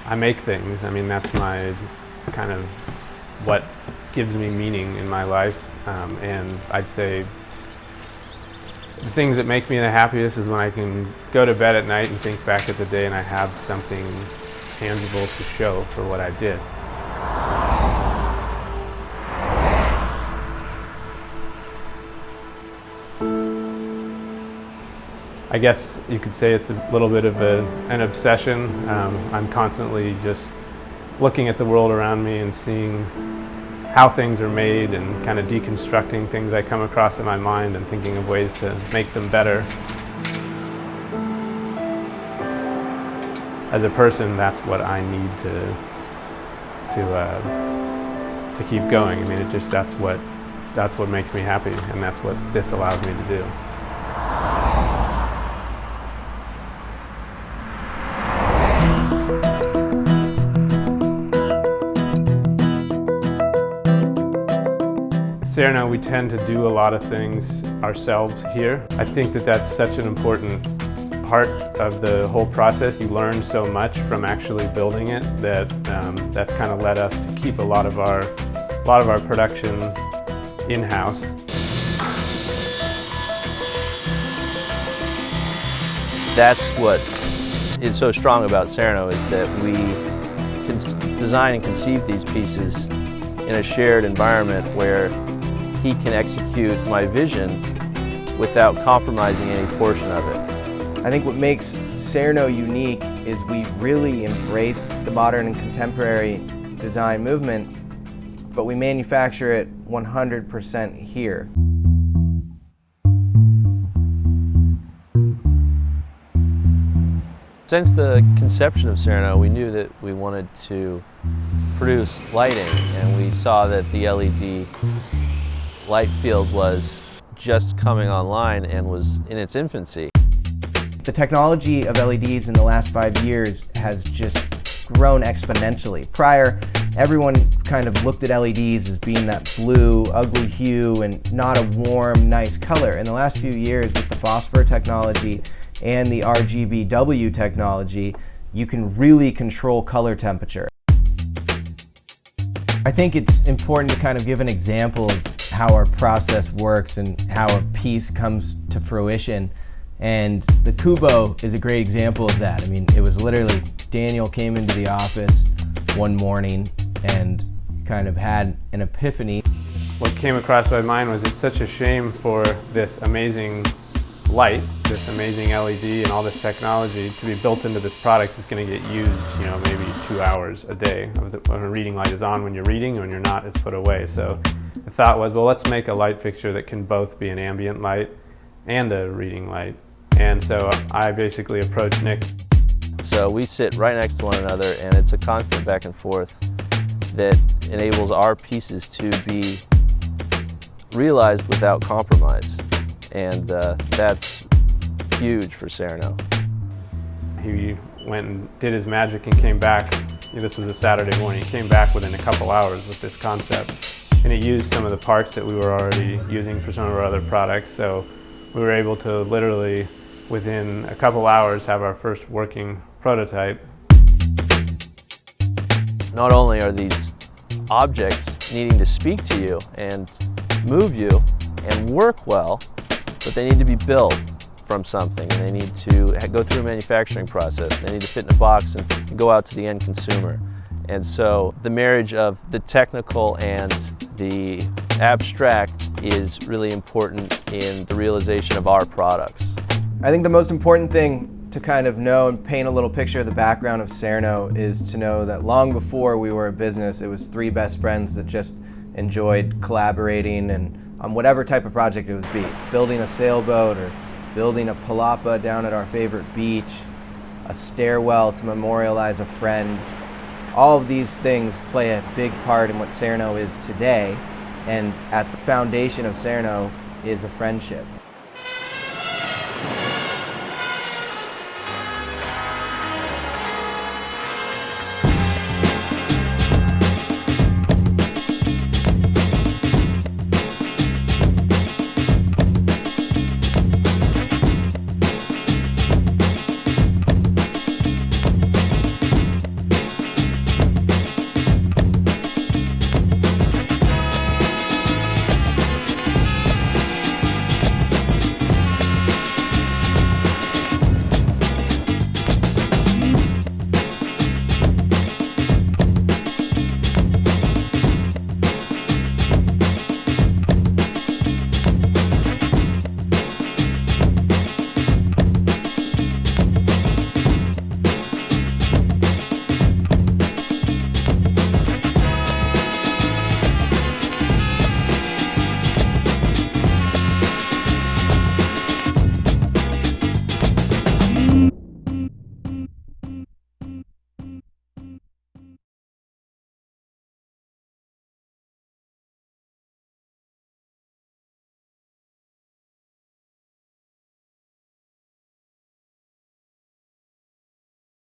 I make things. I mean, that's my kind of what gives me meaning in my life. And I'd say the things that make me the happiest is when I can go to bed at night and think back at the day and I have something tangible to show for what I did. I guess you could say it's a little bit of an obsession. I'm constantly just looking at the world around me and seeing how things are made and kind of deconstructing things I come across in my mind and thinking of ways to make them better. As a person, that's what I need to keep going. I mean, that's what makes me happy, and that's what this allows me to do. At Cerno, we tend to do a lot of things ourselves here. I think that that's such an important part of the whole process. You learn so much from actually building it that that's kind of led us to keep a lot of our production in-house. That's what is so strong about Cerno, is that we can design and conceive these pieces in a shared environment where he can execute my vision without compromising any portion of it. I think what makes Cerno unique is we really embrace the modern and contemporary design movement, but we manufacture it 100% here. Since the conception of Cerno, we knew that we wanted to produce lighting, and we saw that the LED light field was just coming online and was in its infancy. The technology of LEDs in the last 5 years has just grown exponentially. Prior, everyone kind of looked at LEDs as being that blue, ugly hue and not a warm, nice color. In the last few years, with the phosphor technology and the RGBW technology, you can really control color temperature. I think it's important to kind of give an example of how our process works and how a piece comes to fruition. And the Kubo is a great example of that. I mean, it was literally Daniel came into the office one morning and kind of had an epiphany. What came across my mind was it's such a shame for this amazing light, this amazing LED and all this technology to be built into this product that's going to get used, maybe 2 hours a day. When a reading light is on when you're reading, and when you're not, it's put away. So the thought was, well, let's make a light fixture that can both be an ambient light and a reading light. And so I basically approached Nick. So we sit right next to one another, and it's a constant back and forth that enables our pieces to be realized without compromise. And that's huge for Cerno. He went and did his magic and came back. This was a Saturday morning. He came back within a couple hours with this concept. And he used some of the parts that we were already using for some of our other products. So we were able to literally, within a couple hours, have our first working prototype. Not only are these objects needing to speak to you and move you and work well, but they need to be built from something, and they need to go through a manufacturing process. They need to fit in a box and go out to the end consumer. And so the marriage of the technical and the abstract is really important in the realization of our products. I think the most important thing to kind of know and paint a little picture of the background of Cerno is to know that long before we were a business, it was three best friends that just enjoyed collaborating and on whatever type of project it would be. Building a sailboat or building a palapa down at our favorite beach, a stairwell to memorialize a friend. All of these things play a big part in what Cerno is today, and at the foundation of Cerno is a friendship.